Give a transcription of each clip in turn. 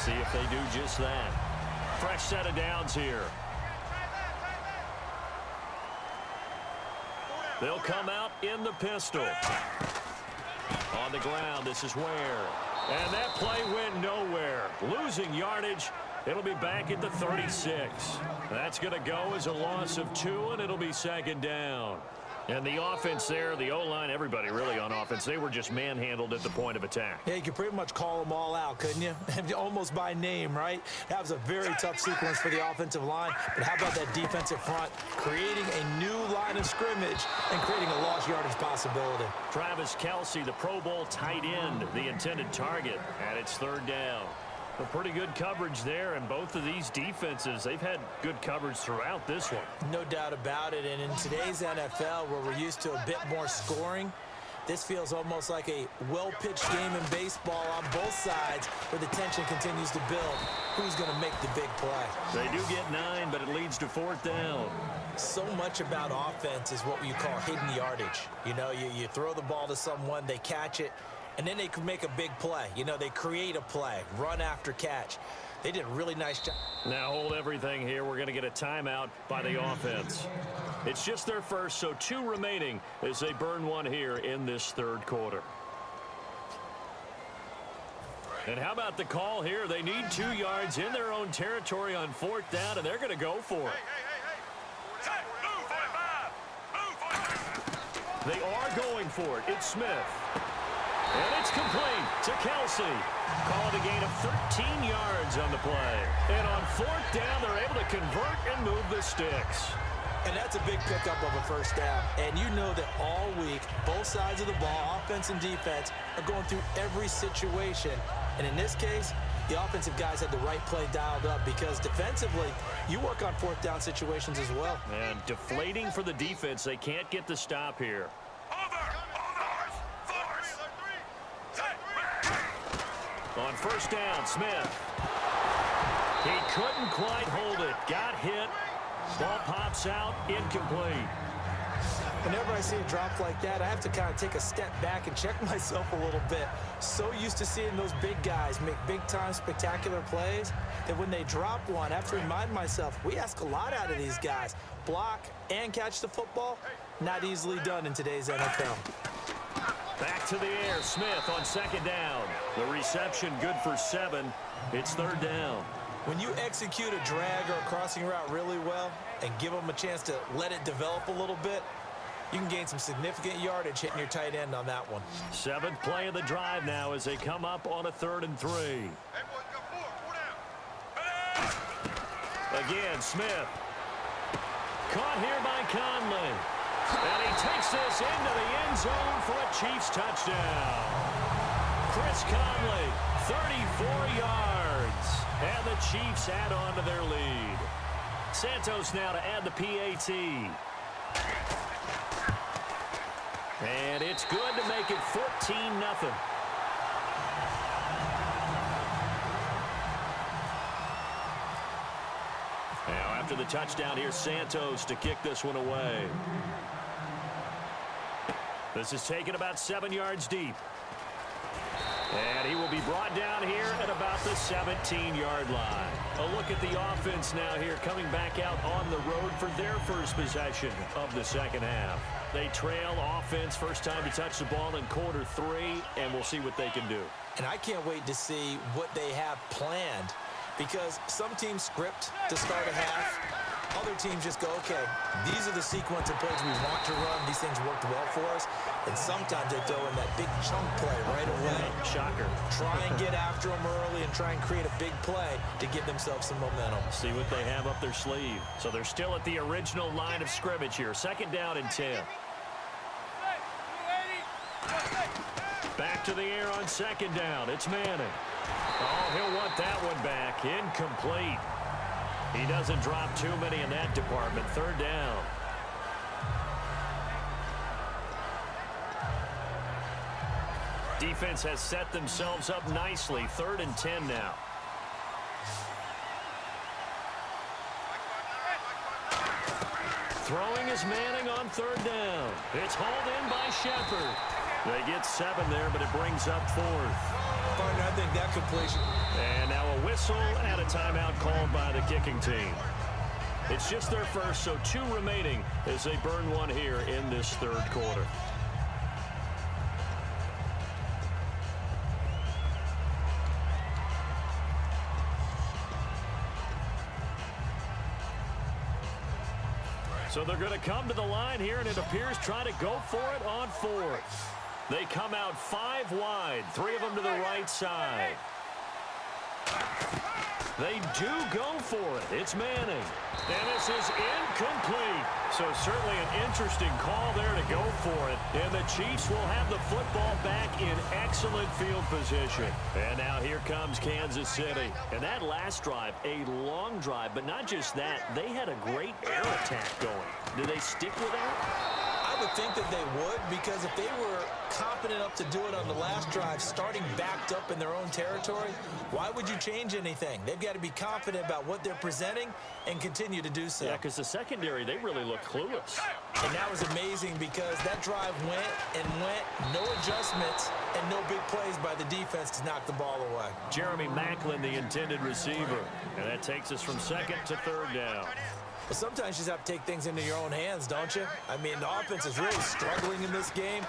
See if they do just that. Fresh set of downs here. They'll come out in the pistol. On the ground, this is Ware. And that play went nowhere. Losing yardage. It'll be back at the 36. That's going to go as a loss of 2, and it'll be second down. And the offense there, the O-line, everybody really on offense, they were just manhandled at the point of attack. Yeah, you could pretty much call them all out, couldn't you? Almost by name, right? That was a very tough sequence for the offensive line. But how about that defensive front creating a new line of scrimmage and creating a lost yardage possibility? Travis Kelce, the Pro Bowl tight end, the intended target, and it's third down. A pretty good coverage there, and both of these defenses, they've had good coverage throughout this one. No doubt about it, and in today's NFL, where we're used to a bit more scoring, this feels almost like a well-pitched game in baseball on both sides where the tension continues to build. Who's going to make the big play? They do get 9, but it leads to fourth down. So much about offense is what you call hidden yardage. You know, you throw the ball to someone, they catch it, and then they can make a big play. You know, they create a play, run after catch. They did a really nice job. Now hold everything here. We're going to get a timeout by the offense. It's just their first, so 2 remaining as they burn one here in this third quarter. And how about the call here? They need 2 yards in their own territory on fourth down, and they're going to go for it. They are going for it. It's Smith. And it's complete to Kelce. Call it a gain of 13 yards on the play. And on fourth down, they're able to convert and move the sticks. And that's a big pickup of a first down. And you know that all week, both sides of the ball, offense and defense, are going through every situation. And in this case, the offensive guys had the right play dialed up because defensively, you work on fourth down situations as well. And deflating for the defense. They can't get the stop here. On first down, Smith. He couldn't quite hold it. Got hit. Ball pops out. Incomplete. Whenever I see a drop like that, I have to kind of take a step back and check myself a little bit. So used to seeing those big guys make big-time spectacular plays that when they drop one, I have to remind myself, we ask a lot out of these guys. Block and catch the football, not easily done in today's NFL. Back to the air. Smith on second down. The reception good for 7. It's third down. When you execute a drag or a crossing route really well and give them a chance to let it develop a little bit, you can gain some significant yardage hitting your tight end on that one. 7th play of the drive now as they come up on a 3rd and 3. Again, Smith. Caught here by Conley. And he takes this into the end zone for a Chiefs touchdown. Chris Conley, 34 yards. And the Chiefs add on to their lead. Santos now to add the PAT. And it's good to make it 14-0. Now after the touchdown, here's Santos to kick this one away. This is taken about 7 yards deep. And he will be brought down here at about the 17-yard line. A look at the offense now here coming back out on the road for their first possession of the second half. They trail offense first time to touch the ball in quarter 3, and we'll see what they can do. And I can't wait to see what they have planned because some teams script to start a half. Other teams just go, okay, these are the sequence of plays we want to run. These things worked well for us. And sometimes they throw in that big chunk play right away. Shocker. Try and get after them early and try and create a big play to give themselves some momentum. See what they have up their sleeve. So they're still at the original line of scrimmage here. Second down and 10. Back to the air on second down. It's Manning. Oh, he'll want that one back. Incomplete. He doesn't drop too many in that department. Third down. Defense has set themselves up nicely. 3rd and 10 now. Throwing is Manning on 3rd down. It's hauled in by Shepard. They get 7 there, but it brings up 4th. Partner, I think that completion. And now a whistle. whistle and a timeout called by the kicking team. It's just their first, so 2 remaining as they burn one here in this third quarter. So they're going to come to the line here, and it appears try to go for it on 4th. They come out 5 wide, 3 of them to the right side. They do go for it. It's Manning. And this is incomplete. So certainly an interesting call there to go for it. And the Chiefs will have the football back in excellent field position. And now here comes Kansas City. And that last drive, a long drive, but not just that. They had a great air attack going. Do they stick with that? I would think that they would, because if they were confident enough to do it on the last drive, starting backed up in their own territory, why would you change anything? They've got to be confident about what they're presenting and continue to do so. Yeah, because the secondary, they really look clueless. And that was amazing because that drive went and went, no adjustments, and no big plays by the defense to knock the ball away. Jeremy Maclin, the intended receiver. And that takes us from 2nd to 3rd down. Well, sometimes you just have to take things into your own hands, don't you? I mean, the offense is really struggling in this game.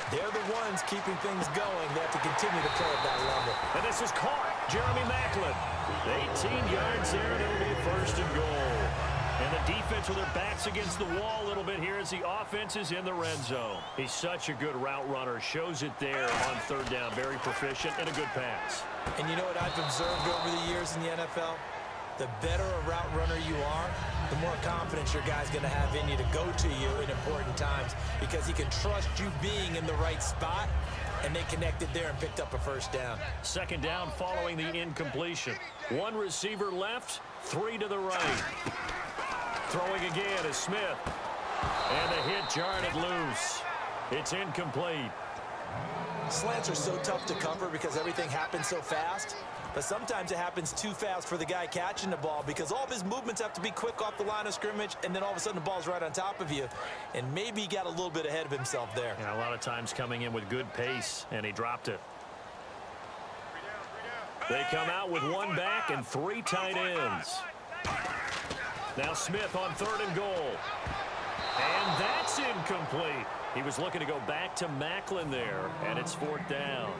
They're the ones keeping things going. They have to continue to play at that level. And this is caught. Jeremy Maclin. 18 yards there, and it'll be 1st and goal. And the defense with their backs against the wall a little bit here as the offense is in the red zone. He's such a good route runner. Shows it there on 3rd down. Very proficient and a good pass. And you know what I've observed over the years in the NFL? The better a route runner you are, the more confidence your guy's going to have in you to go to you in important times, because he can trust you being in the right spot, and they connected there and picked up a 1st down. 2nd down following the incompletion. 1 receiver left, 3 to the right. Throwing again is Smith. And the hit jarred it loose. It's incomplete. Slants are so tough to cover because everything happens so fast. But sometimes it happens too fast for the guy catching the ball because all of his movements have to be quick off the line of scrimmage, and then all of a sudden the ball's right on top of you. And maybe he got a little bit ahead of himself there. Yeah, a lot of times coming in with good pace, and he dropped it. They come out with 1 back and 3 tight ends. Now Smith on 3rd and goal. And that's incomplete. He was looking to go back to Maclin there, and it's 4th down.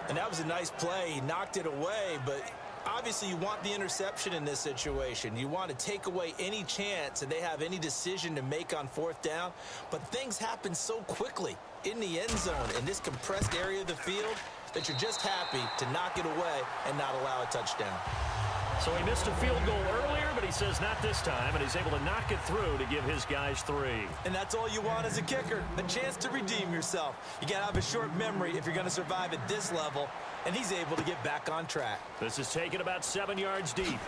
And that was a nice play. He knocked it away, but obviously you want the interception in this situation. You want to take away any chance and they have any decision to make on 4th down. But things happen so quickly in the end zone in this compressed area of the field that you're just happy to knock it away and not allow a touchdown. So he missed a field goal earlier, but he says not this time, and he's able to knock it through to give his guys 3. And that's all you want as a kicker, a chance to redeem yourself. You got to have a short memory if you're going to survive at this level, and he's able to get back on track. This is taken about 7 yards deep.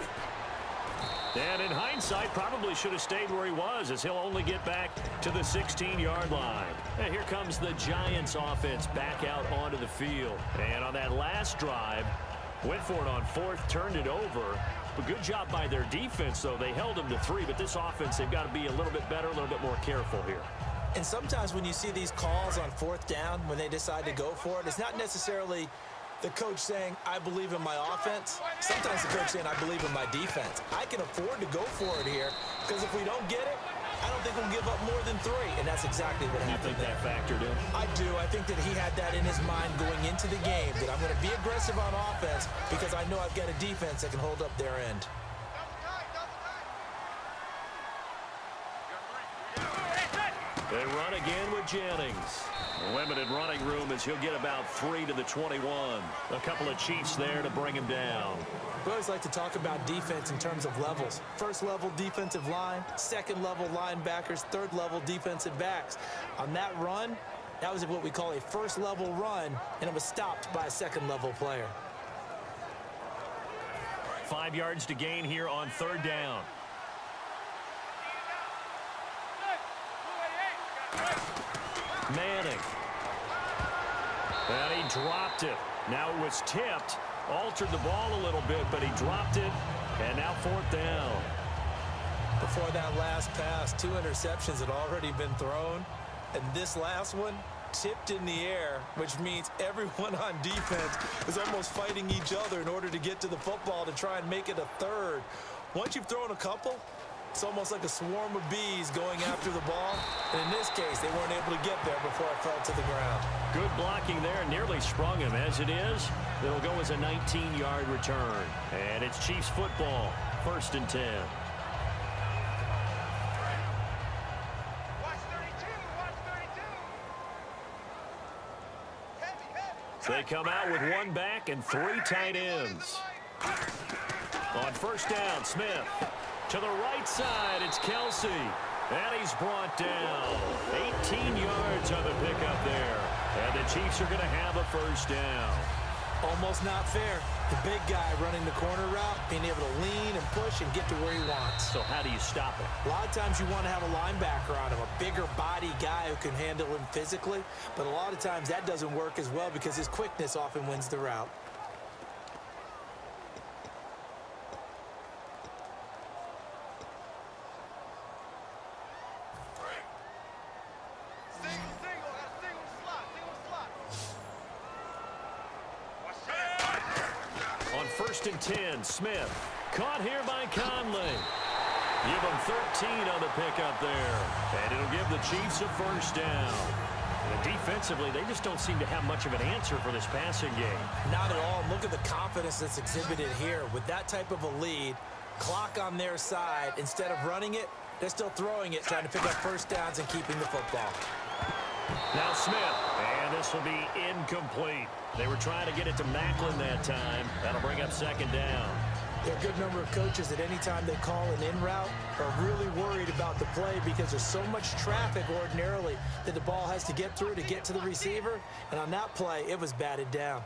And in hindsight, probably should have stayed where he was, as he'll only get back to the 16-yard line. And here comes the Giants offense back out onto the field. And on that last drive, went for it on 4th, turned it over. A good job by their defense, though. They held them to 3, but this offense, they've got to be a little bit better, a little bit more careful here. And sometimes when you see these calls on 4th down, when they decide to go for it, it's not necessarily the coach saying, I believe in my offense. Sometimes the coach saying, I believe in my defense. I can afford to go for it here, because if we don't get it, I don't think we'll give up more than 3, and that's exactly what happened. You think that factored in? I do. I think that he had that in his mind going into the game, that I'm going to be aggressive on offense because I know I've got a defense that can hold up their end. They run again with Jennings. Limited running room as he'll get about 3 to the 21. A couple of Chiefs there to bring him down. We always like to talk about defense in terms of levels. First level defensive line, second level linebackers, third level defensive backs. On that run, that was what we call a first level run, and it was stopped by a second level player. 5 yards to gain here on 3rd down. Manning. And he dropped it. Now it was tipped. Altered the ball a little bit, but he dropped it. And now 4th down. Before that last pass, 2 interceptions had already been thrown. And this last one, tipped in the air, which means everyone on defense is almost fighting each other in order to get to the football to try and make it a third. Once you've thrown a couple, it's almost like a swarm of bees going after the ball. And in this case, they weren't able to get there before it fell to the ground. Good blocking there, nearly sprung him. As it is, it'll go as a 19-yard return. And it's Chiefs football, 1st and 10. They come out with one back and 3 tight ends. On 1st down, Smith. To the right side, it's Kelsey. And he's brought down. 18 yards on the pickup there. And the Chiefs are going to have a 1st down. Almost not fair. The big guy running the corner route, being able to lean and push and get to where he wants. So how do you stop it? A lot of times you want to have a linebacker on him, a bigger body guy who can handle him physically. But a lot of times that doesn't work as well because his quickness often wins the route. On 1st and 10, Smith. Caught here by Conley. Give them 13 on the pickup there. And it'll give the Chiefs a 1st down. And defensively, they just don't seem to have much of an answer for this passing game. Not at all. Look at the confidence that's exhibited here. With that type of a lead, clock on their side, instead of running it, they're still throwing it, trying to pick up 1st downs and keeping the football. Now Smith, and this will be incomplete. They were trying to get it to Macklin that time. That'll bring up 2nd down. There are a good number of coaches that any time they call an in route are really worried about the play because there's so much traffic ordinarily that the ball has to get through to get to the receiver. And on that play, it was batted down.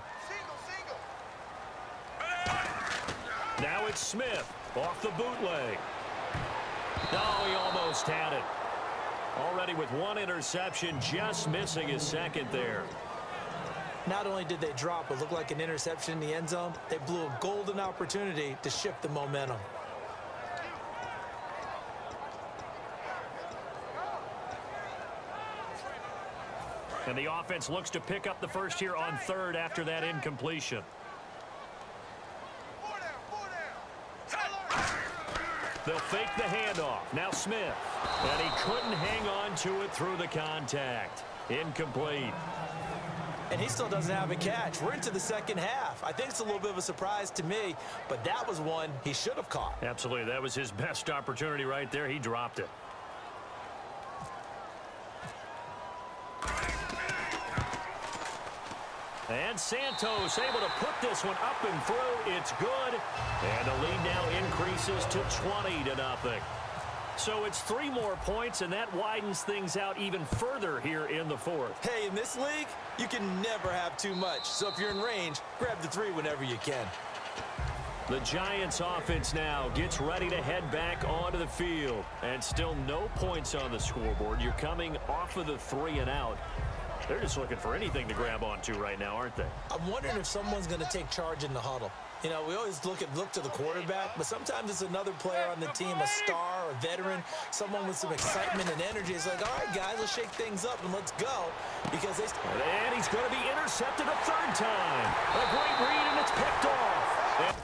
Now it's Smith off the bootleg. No, he almost had it. Already with 1 interception, just missing his 2nd there. Not only did they drop what looked like an interception in the end zone, they blew a golden opportunity to shift the momentum. And the offense looks to pick up the 1st here on 3rd after that incompletion. They'll fake the handoff. Now Smith. And he couldn't hang on to it through the contact. Incomplete. And he still doesn't have a catch. We're into the 2nd half. I think it's a little bit of a surprise to me, but that was one he should have caught. Absolutely. That was his best opportunity right there. He dropped it. And Santos able to put this one up and through. It's good. And the lead now increases to 20-0. So it's 3 more points, and that widens things out even further here in the 4th. Hey, in this league, you can never have too much. So if you're in range, grab the 3 whenever you can. The Giants offense now gets ready to head back onto the field. And still no points on the scoreboard. You're coming off of the 3 and out. They're just looking for anything to grab onto right now, aren't they? I'm wondering if someone's going to take charge in the huddle. You know, we always look to the quarterback, but sometimes it's another player on the team, a star, a veteran, someone with some excitement and energy. It's like, all right, guys, let's shake things up and let's go. Because they... And he's going to be intercepted a 3rd time. A great read, and it's picked off.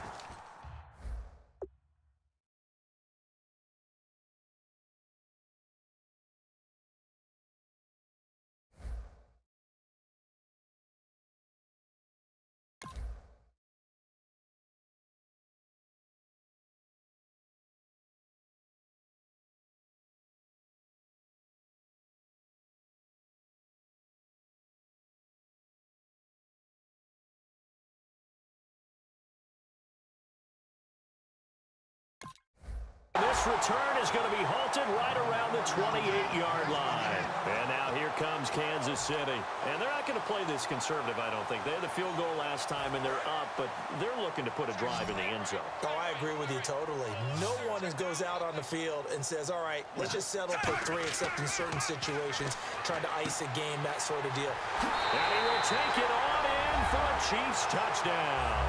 This return is going to be halted right around the 28-yard line. And now here comes Kansas City. And they're not going to play this conservative, I don't think. They had the field goal last time, and they're up, but they're looking to put a drive in the end zone. Oh, I agree with you totally. No one goes out on the field and says, all right, let's just settle for 3, except in certain situations, trying to ice a game, that sort of deal. And he will take it on in for a Chiefs touchdown.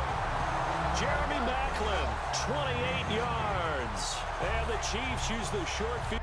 Jeremy Macklin, 28 yards. And the Chiefs use the short field.